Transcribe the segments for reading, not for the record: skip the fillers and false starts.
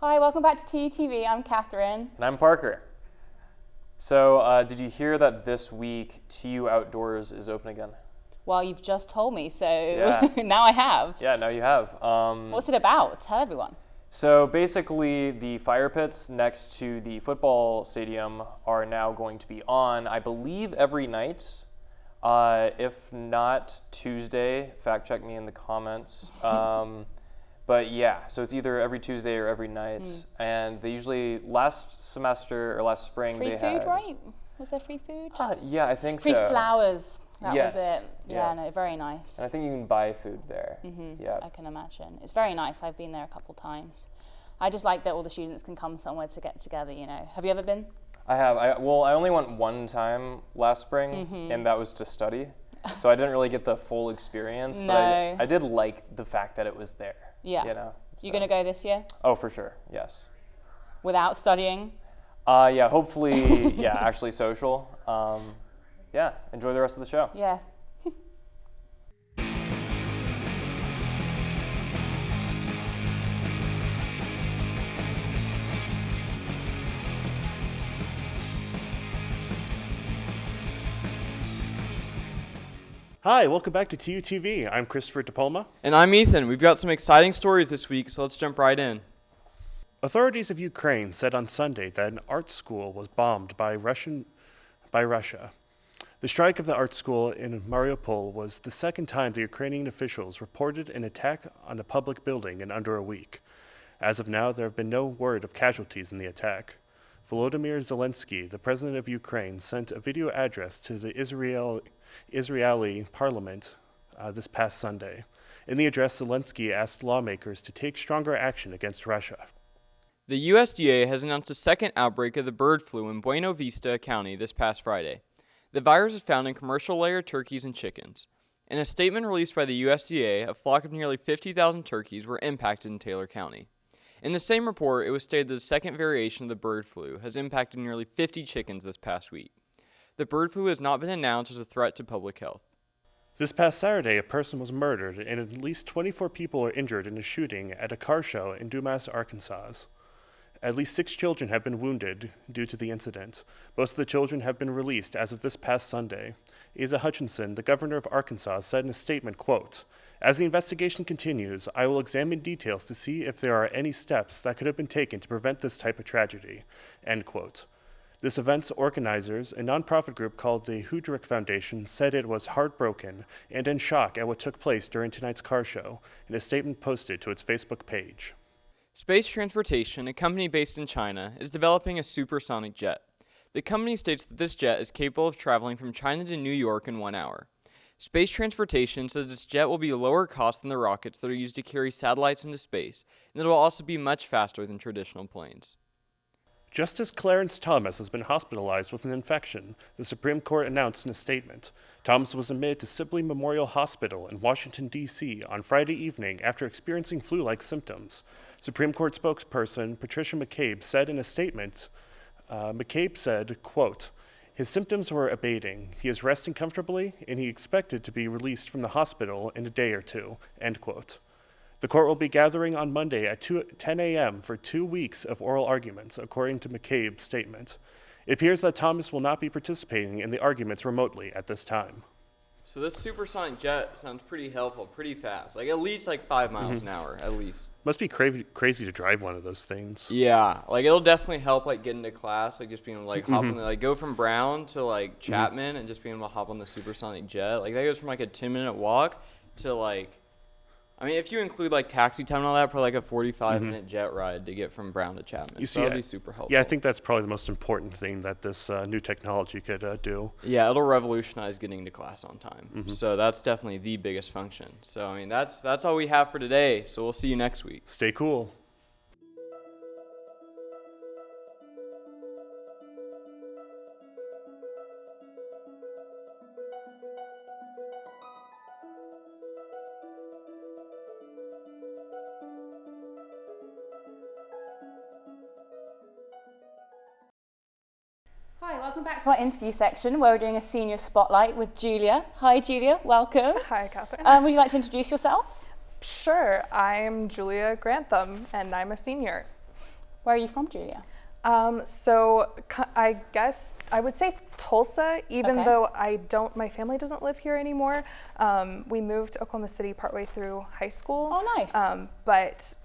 Hi, welcome back to TUTV. I'm Catherine. And I'm Parker. So, did you hear that this week TU Outdoors is open again? Well, you've just told me, so Yeah. now I have. Yeah, now you have. What's it about? Tell everyone. So basically, the fire pits next to the football stadium are now going to be on, I believe, every night. If not Tuesday, fact check me in the comments. But yeah, so it's either every Tuesday or every night. And they usually, last semester or last spring, Free they food, had... right? Was there free food? Yeah, I think Free so. flowers. That Yes. was it. Yeah. No, very nice. And I think you can buy food there. Yeah. I can imagine. It's very nice. I've been there a couple times. I just like that all the students can come somewhere to get together, you know. Have you ever been? I have. I only went one time last spring, and that was to study. So I didn't really get the full experience, but I did like the fact that it was there. Yeah. You know. You going to go this year? Oh, for sure. Yes. Without studying? Yeah. Hopefully, yeah. Actually, social. Yeah. Enjoy the rest of the show. Yeah. Hi, welcome back to TUTV. I'm Christopher DePalma. And I'm Ethan. We've got some exciting stories this week, so let's jump right in. Authorities of Ukraine said on Sunday that an art school was bombed by Russia. The strike of the art school in Mariupol was the second time the Ukrainian officials reported an attack on a public building in under a week. As of now, there have been no word of casualties in the attack. Volodymyr Zelensky, the president of Ukraine, sent a video address to the Israeli parliament this past Sunday. In the address, Zelensky asked lawmakers to take stronger action against Russia. The USDA has announced a second outbreak of the bird flu in Buena Vista County this past Friday. The virus is found in commercial layer turkeys and chickens. In a statement released by the USDA, a flock of nearly 50,000 turkeys were impacted in Taylor County. In the same report, it was stated that the second variation of the bird flu has impacted nearly 50 chickens this past week. The bird flu has not been announced as a threat to public health. This past Saturday, a person was murdered and at least 24 people were injured in a shooting at a car show in Dumas, Arkansas. At least 6 children have been wounded due to the incident. Most of the children have been released as of this past Sunday. Asa Hutchinson, the governor of Arkansas, said in a statement, quote, "As the investigation continues, I will examine details to see if there are any steps that could have been taken to prevent this type of tragedy," end quote. This event's organizers, a nonprofit group called the Hudrick Foundation, said it was heartbroken and in shock at what took place during tonight's car show in a statement posted to its Facebook page. Space Transportation, a company based in China, is developing a supersonic jet. The company states that this jet is capable of traveling from China to New York in 1 hour. Space Transportation says this jet will be lower cost than the rockets that are used to carry satellites into space, and it will also be much faster than traditional planes. Justice Clarence Thomas has been hospitalized with an infection, the Supreme Court announced in a statement. Thomas was admitted to Sibley Memorial Hospital in Washington, D.C. on Friday evening after experiencing flu-like symptoms. Supreme Court spokesperson Patricia McCabe said in a statement, McCabe said, quote, "His symptoms were abating. He is resting comfortably, and he expected to be released from the hospital in a day or two," end quote. The court will be gathering on Monday at 10 a.m. for 2 weeks of oral arguments, according to McCabe's statement. It appears that Thomas will not be participating in the arguments remotely at this time. So this supersonic jet sounds pretty helpful, pretty fast. Like at least 5 miles an hour, at least. Must be crazy to drive one of those things. Yeah, it'll definitely help get into class, just being able to hop on the, go from Brown to Chapman and just being able to hop on the supersonic jet. That goes from a 10-minute walk to if you include taxi time and all that, probably a 45-minute jet ride to get from Brown to Chapman. So that'll be super helpful. Yeah, I think that's probably the most important thing that this new technology could do. Yeah, it'll revolutionize getting to class on time. So that's definitely the biggest function. So that's all we have for today. So we'll see you next week. Stay cool. Hi, welcome back to our interview section where we're doing a senior spotlight with Julia. Hi Julia, welcome. Hi Catherine. Would you like to introduce yourself? Sure, I'm Julia Grantham and I'm a senior. Where are you from, Julia? I guess I would say Tulsa, even Okay. though my family doesn't live here anymore. We moved to Oklahoma City partway through high school. Oh, nice. But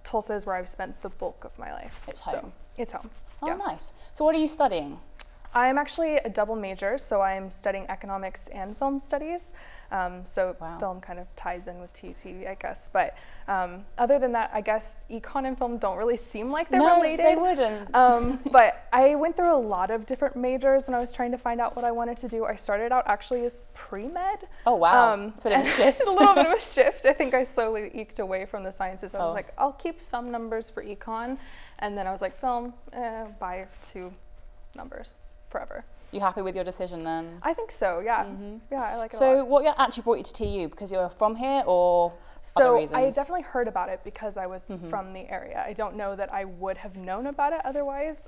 Tulsa is where I've spent the bulk of my life. It's home. It's home. Oh, Yeah. nice. So what are you studying? I'm actually a double major, so I'm studying economics and film studies. Wow. Film kind of ties in with TUTV, I guess. But other than that, I guess econ and film don't really seem like they're related. No, they wouldn't. But I went through a lot of different majors when I was trying to find out what I wanted to do. I started out actually as pre-med. Oh, wow. It's a bit of a shift. A little bit of a shift. I think I slowly eked away from the sciences. I was Oh. like, I'll keep some numbers for econ. And then I was like, film, bye to numbers forever. You happy with your decision then? I think so, yeah. Yeah, I like it a So lot. what actually brought you to TU? Because you're from here or other So reasons? I definitely heard about it because I was from the area. I don't know that I would have known about it otherwise,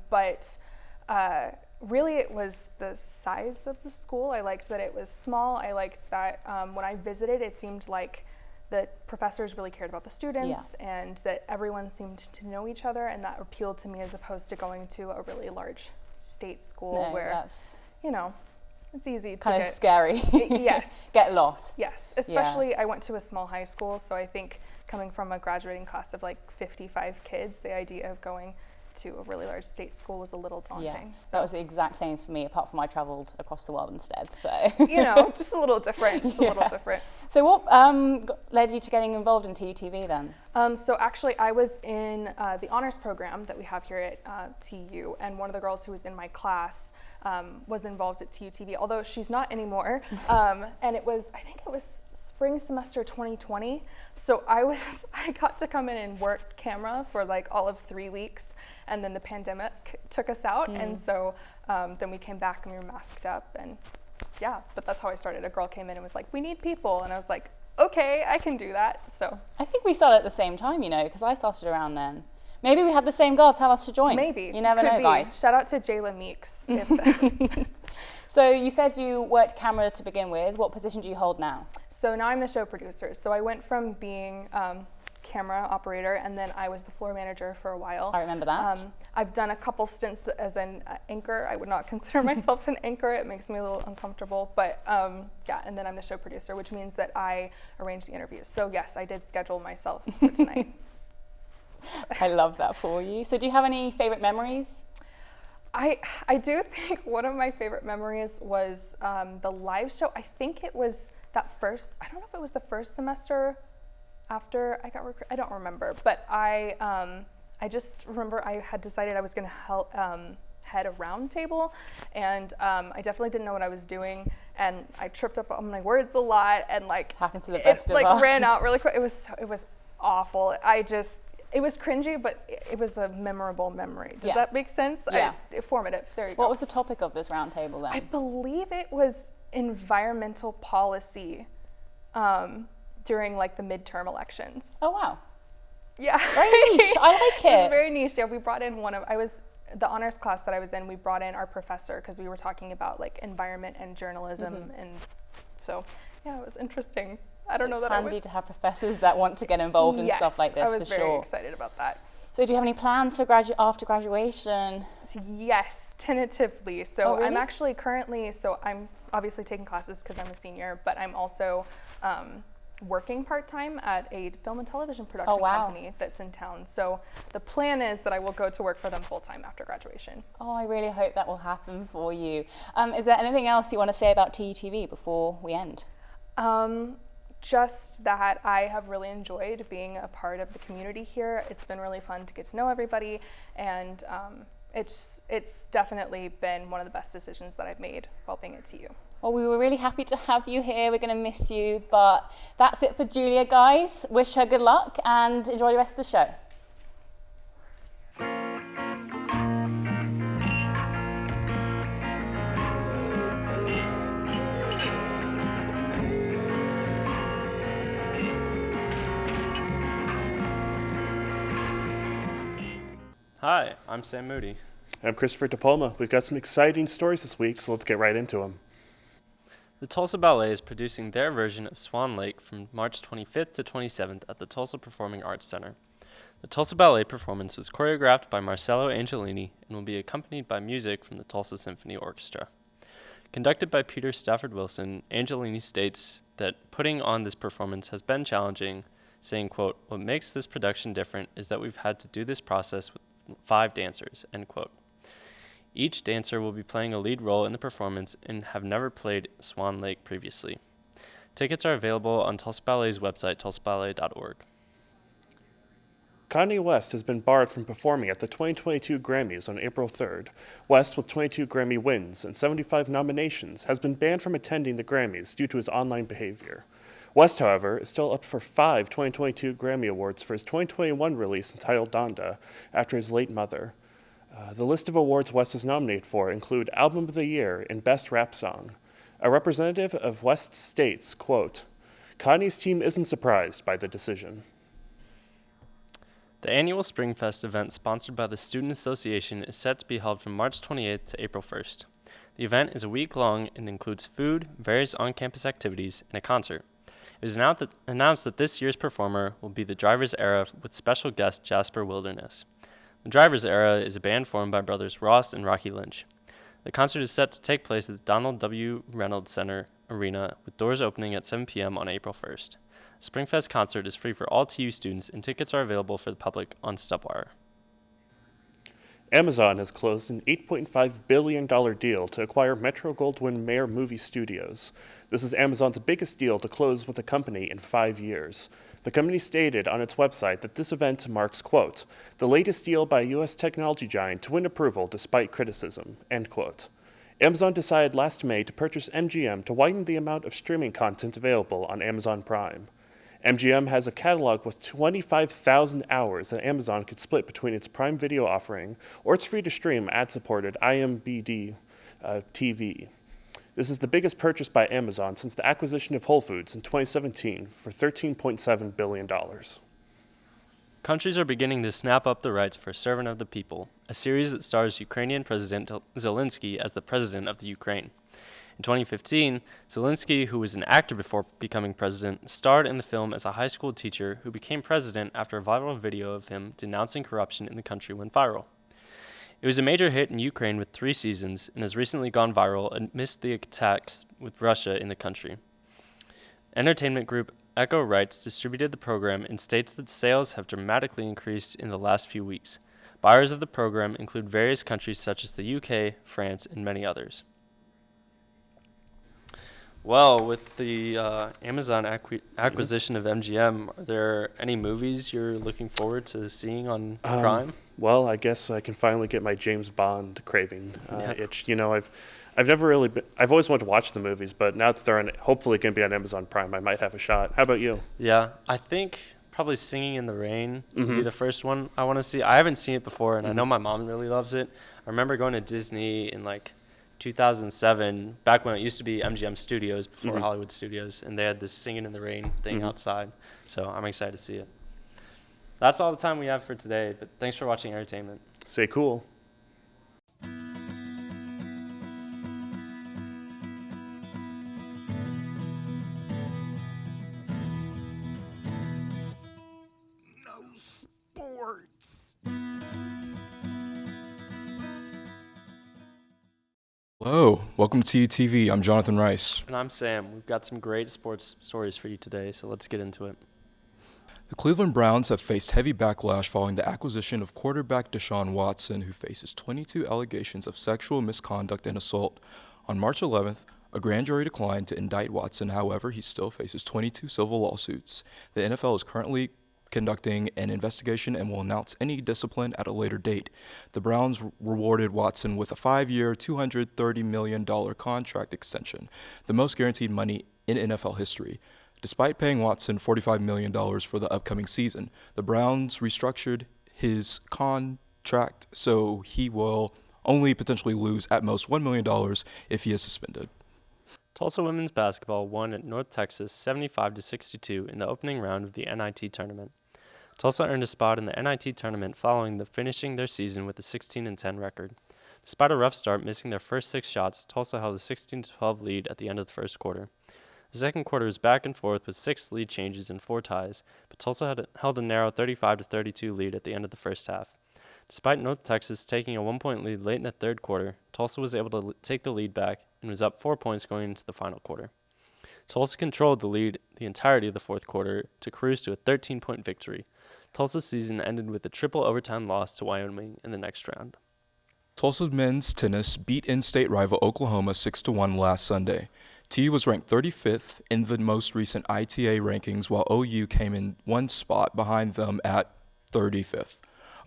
but really it was the size of the school. I liked that it was small. I liked that when I visited, it seemed like the professors really cared about the students and that everyone seemed to know each other, and that appealed to me as opposed to going to a really large state school No, where, that's you know, it's easy to kind of get scary. yes. Get lost. Yes, especially I went to a small high school, so I think coming from a graduating class of like 55 kids, the idea of going to a really large state school was a little daunting. Yeah, So, that was the exact same for me, apart from I travelled across the world instead. So you know, just a little different, a little different. So what led you to getting involved in TUTV then? So actually, I was in the honors program that we have here at TU, and one of the girls who was in my class was involved at TUTV, although she's not anymore. And I think it was spring semester 2020. So I got to come in and work camera for like all of 3 weeks, and then the pandemic took us out, and so then we came back and we were masked up, and yeah, but that's how I started. A girl came in and was like, "We need people," and I was like, okay, I can do that. So I think we started at the same time, you know, because I started around then. Maybe we had the same girl tell us to join. maybe. You never Could know, be. guys. Shout out to Jayla Meeks. So you said you worked camera to begin with. What position do you hold now? So now I'm the show producer. So I went from being camera operator, and then I was the floor manager for a while. I remember that. I've done a couple stints as an anchor. I would not consider myself an anchor. It makes me a little uncomfortable, but yeah, and then I'm the show producer, which means that I arrange the interviews. So yes, I did schedule myself for tonight. I love that for you. So do you have any favorite memories? I do think one of my favorite memories was the live show. I think it was that first, I don't know if it was the first semester after I got recruited, I don't remember, but I just remember I had decided I was going to head a round table, and I definitely didn't know what I was doing, and I tripped up on my words a lot, and like Happens to the best of like us. ran out really quick. It was awful. It was cringy, but it was a memorable memory. Does Yeah. that make sense? Yeah. Formative. There you go. What was the topic of this round table then? I believe it was environmental policy during like the midterm elections. Oh, wow. Yeah. Very niche. I like It was it. very niche. Yeah, we brought in the honors class that I was in, we brought in our professor because we were talking about like environment and journalism, and so yeah, it was interesting. I don't know that It's handy to have professors that want to get involved in yes, stuff like this, I was for very sure. excited about that. So do you have any plans for after graduation? So yes, tentatively. So Oh, really? I'm actually currently, so I'm obviously taking classes because I'm a senior, but I'm also working part-time at a film and television production wow. company that's in town. So the plan is that I will go to work for them full-time after graduation. Oh, I really hope that will happen for you. Is there anything else you want to say about TUTV before we end? Just that I have really enjoyed being a part of the community here. It's been really fun to get to know everybody, and it's definitely been one of the best decisions that I've made while being at TU. Well, we were really happy to have you here. We're going to miss you, but that's it for Julia, guys. Wish her good luck and enjoy the rest of the show. Hi, I'm Sam Moody. I'm Christopher DePalma. We've got some exciting stories this week, so let's get right into them. The Tulsa Ballet is producing their version of Swan Lake from March 25th to 27th at the Tulsa Performing Arts Center. The Tulsa Ballet performance was choreographed by Marcello Angelini and will be accompanied by music from the Tulsa Symphony Orchestra. Conducted by Peter Stafford Wilson, Angelini states that putting on this performance has been challenging, saying, quote, "What makes this production different is that we've had to do this process with 5 dancers," end quote. Each dancer will be playing a lead role in the performance and have never played Swan Lake previously. Tickets are available on Tulsa Ballet's website, tulsaballet.org. Kanye West has been barred from performing at the 2022 Grammys on April 3rd. West, with 22 Grammy wins and 75 nominations, has been banned from attending the Grammys due to his online behavior. West, however, is still up for 5 2022 Grammy Awards for his 2021 release entitled Donda, after his late mother. The list of awards West is nominated for include Album of the Year and Best Rap Song. A representative of West states, quote, "Kanye's team isn't surprised by the decision." The annual Springfest event sponsored by the Student Association is set to be held from March 28th to April 1st. The event is a week long and includes food, various on-campus activities, and a concert. It was announced that this year's performer will be the Drivers Era with special guest Jasper Wilderness. The Drivers Era is a band formed by brothers Ross and Rocky Lynch. The concert is set to take place at the Donald W. Reynolds Center Arena, with doors opening at 7 p.m. on April 1st. The Springfest concert is free for all TU students, and tickets are available for the public on StubWire. Amazon has closed an $8.5 billion deal to acquire Metro-Goldwyn-Mayer Movie Studios. This is Amazon's biggest deal to close with the company in 5 years. The company stated on its website that this event marks, quote, "the latest deal by a U.S. technology giant to win approval despite criticism," end quote. Amazon decided last May to purchase MGM to widen the amount of streaming content available on Amazon Prime. MGM has a catalog with 25,000 hours that Amazon could split between its Prime Video offering or its free-to-stream ad-supported IMBD TV. This is the biggest purchase by Amazon since the acquisition of Whole Foods in 2017 for $13.7 billion. Countries are beginning to snap up the rights for Servant of the People, a series that stars Ukrainian President Zelensky as the president of the Ukraine. In 2015, Zelensky, who was an actor before becoming president, starred in the film as a high school teacher who became president after a viral video of him denouncing corruption in the country went viral. It was a major hit in Ukraine with 3 seasons and has recently gone viral amidst the attacks with Russia in the country. Entertainment group Echo Rights distributed the program and states that sales have dramatically increased in the last few weeks. Buyers of the program include various countries such as the UK, France, and many others. Well, with the Amazon acquisition of MGM, are there any movies you're looking forward to seeing on Prime? Well, I guess I can finally get my James Bond craving itch. You know, I've never really been, I've always wanted to watch the movies, but now that they're hopefully going to be on Amazon Prime, I might have a shot. How about you? Yeah, I think probably Singing in the Rain would be the first one I want to see. I haven't seen it before, and I know my mom really loves it. I remember going to Disney in 2007, back when it used to be MGM Studios before Hollywood Studios, and they had this Singing in the Rain thing outside. So I'm excited to see it. That's all the time we have for today, but thanks for watching Entertainment. Stay cool. Hello, welcome to TUTV. I'm Jonathan Rice. And I'm Sam. We've got some great sports stories for you today, so let's get into it. The Cleveland Browns have faced heavy backlash following the acquisition of quarterback Deshaun Watson, who faces 22 allegations of sexual misconduct and assault. On March 11th, a grand jury declined to indict Watson. However, he still faces 22 civil lawsuits. The NFL is currently conducting an investigation and will announce any discipline at a later date. The Browns rewarded Watson with a 5-year, $230 million contract extension, the most guaranteed money in NFL history. Despite paying Watson $45 million for the upcoming season, the Browns restructured his contract so he will only potentially lose at most $1 million if he is suspended. Tulsa Women's basketball won at North Texas 75-62 in the opening round of the NIT tournament. Tulsa earned a spot in the NIT tournament following finishing their season with a 16-10 record. Despite a rough start, missing their first 6 shots, Tulsa held a 16-12 lead at the end of the first quarter. The second quarter was back and forth with 6 lead changes and 4 ties, but Tulsa held a narrow 35-32 lead at the end of the first half. Despite North Texas taking a 1-point lead late in the third quarter, Tulsa was able to take the lead back and was up 4 points going into the final quarter. Tulsa controlled the lead the entirety of the fourth quarter to cruise to a 13-point victory. Tulsa's season ended with a triple overtime loss to Wyoming in the next round. Tulsa men's tennis beat in-state rival Oklahoma 6-1 last Sunday. TU was ranked 35th in the most recent ITA rankings, while OU came in one spot behind them at 35th.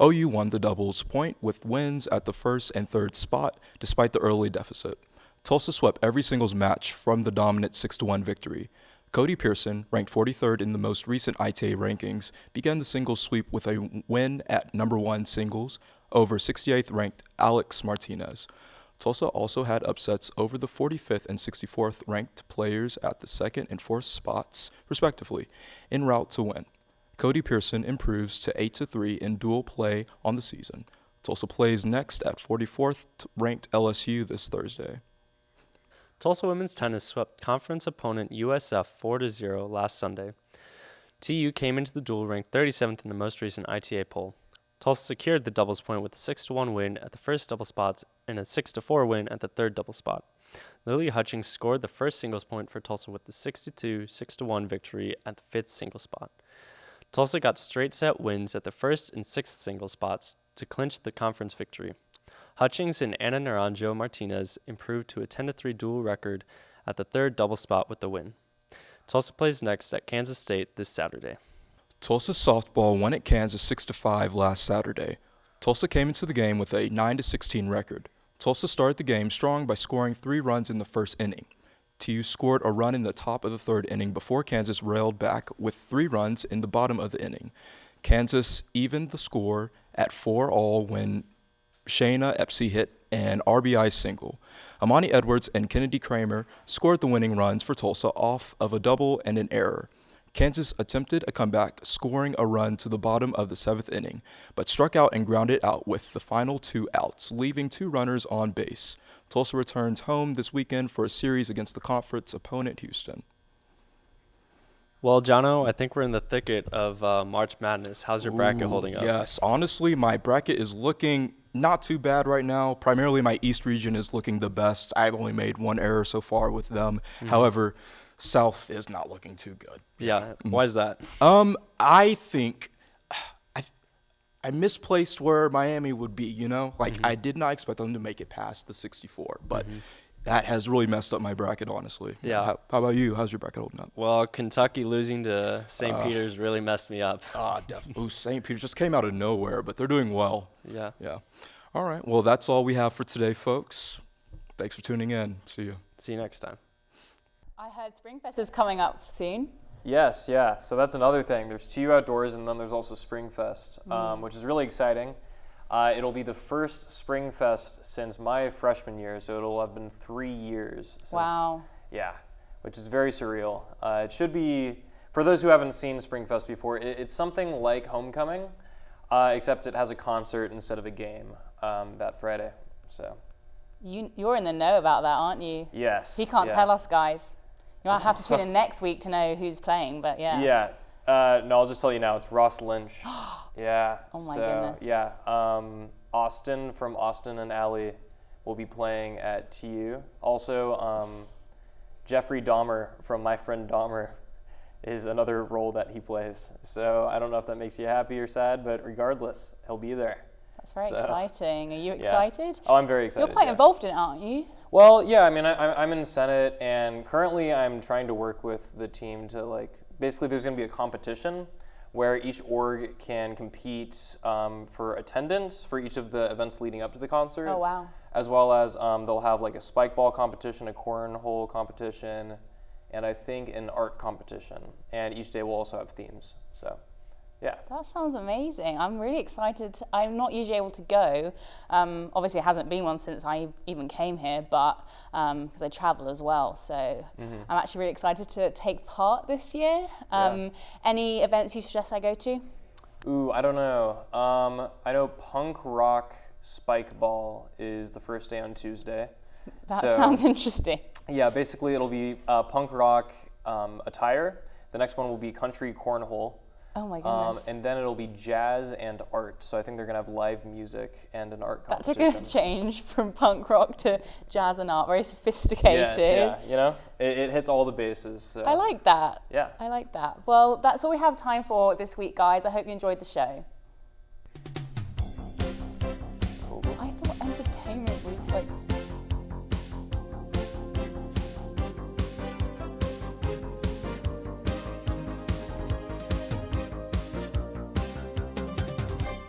OU won the doubles point with wins at the first and third spot despite the early deficit. Tulsa swept every singles match from the dominant 6-1 victory. Cody Pearson, ranked 43rd in the most recent ITA rankings, began the singles sweep with a win at number 1 singles over 68th ranked Alex Martinez. Tulsa also had upsets over the 45th and 64th ranked players at the second and fourth spots, respectively, en route to win. Cody Pearson improves to 8-3 in dual play on the season. Tulsa plays next at 44th ranked LSU this Thursday. Tulsa women's tennis swept conference opponent USF 4-0 last Sunday. TU came into the duel ranked 37th in the most recent ITA poll. Tulsa secured the doubles point with a 6-1 win at the first double spots and a 6-4 win at the third double spot. Lily Hutchings scored the first singles point for Tulsa with the 6-1 victory at the fifth single spot. Tulsa got straight set wins at the first and sixth single spots to clinch the conference victory. Hutchings and Ana Naranjo Martinez improved to a 10-3 dual record at the third double spot with the win. Tulsa plays next at Kansas State this Saturday. Tulsa softball won at Kansas 6-5 last Saturday. Tulsa came into the game with a 9-16 record. Tulsa started the game strong by scoring 3 runs in the first inning. TU scored a run in the top of the third inning before Kansas railed back with 3 runs in the bottom of the inning. Kansas evened the score at 4-all when Shayna Epsy hit an RBI single. Amani Edwards and Kennedy Kramer scored the winning runs for Tulsa off of a double and an error. Kansas attempted a comeback, scoring a run to the bottom of the 7th inning, but struck out and grounded out with the final 2 outs, leaving 2 runners on base. Tulsa returns home this weekend for a series against the conference opponent Houston. Well, Jono, I think we're in the thicket of March Madness. How's your bracket holding up? Yes, honestly, my bracket is looking not too bad right now. Primarily, my East region is looking the best. I've only made 1 error so far with them. However, South is not looking too good. Yeah, why is that? I think I misplaced where Miami would be, you know? I did not expect them to make it past the 64, but that has really messed up my bracket, honestly. Yeah. How about you? How's your bracket holding up? Well, Kentucky losing to St. Peter's really messed me up. Definitely. St. Peter just came out of nowhere, but they're doing well. Yeah. Yeah. All right. Well, that's all we have for today, folks. Thanks for tuning in. See you. See you next time. I heard Springfest is coming up soon. Yes, yeah. So that's another thing. There's TU Outdoors, and then there's also Springfest, which is really exciting. It'll be the first Springfest since my freshman year, so it'll have been 3 years. Since, Wow. Yeah, which is very surreal. It should be, for those who haven't seen Springfest before, it's something like Homecoming, except it has a concert instead of a game that Friday. So. You're in the know about that, aren't you? Yes. He can't tell us, guys. You might have to tune in next week to know who's playing, but yeah. Yeah. No, I'll just tell you now. It's Ross Lynch. Yeah. Oh my goodness. Yeah. Austin from Austin and Alley will be playing at TU. Also, Jeffrey Dahmer from My Friend Dahmer is another role that he plays. So I don't know if that makes you happy or sad, but regardless, he'll be there. That's very exciting. Are you excited? Oh, I'm very excited. You're quite involved in it, aren't you? Well, yeah. I mean, I'm in Senate, and currently I'm trying to work with the team to basically there's going to be a competition where each org can compete for attendance for each of the events leading up to the concert. Oh, wow. As well as they'll have like a spike ball competition, a cornhole competition, and I think an art competition. And each day will also have themes. So, yeah. That sounds amazing. I'm really excited. I'm not usually able to go. Obviously, it hasn't been one since I even came here, but because I travel as well. So I'm actually really excited to take part this year. Any events you suggest I go to? Ooh, I don't know. I know punk rock spike ball is the first day on Tuesday. That sounds interesting. Yeah, basically it'll be punk rock attire. The next one will be country cornhole. Oh my goodness. And then it'll be jazz and art. So I think they're going to have live music and an art That competition. took a change from punk rock to jazz and art. Very sophisticated. Yes, yeah, you know, it hits all the bases. So. I like that. Yeah. I like that. Well, that's all we have time for this week, guys. I hope you enjoyed the show.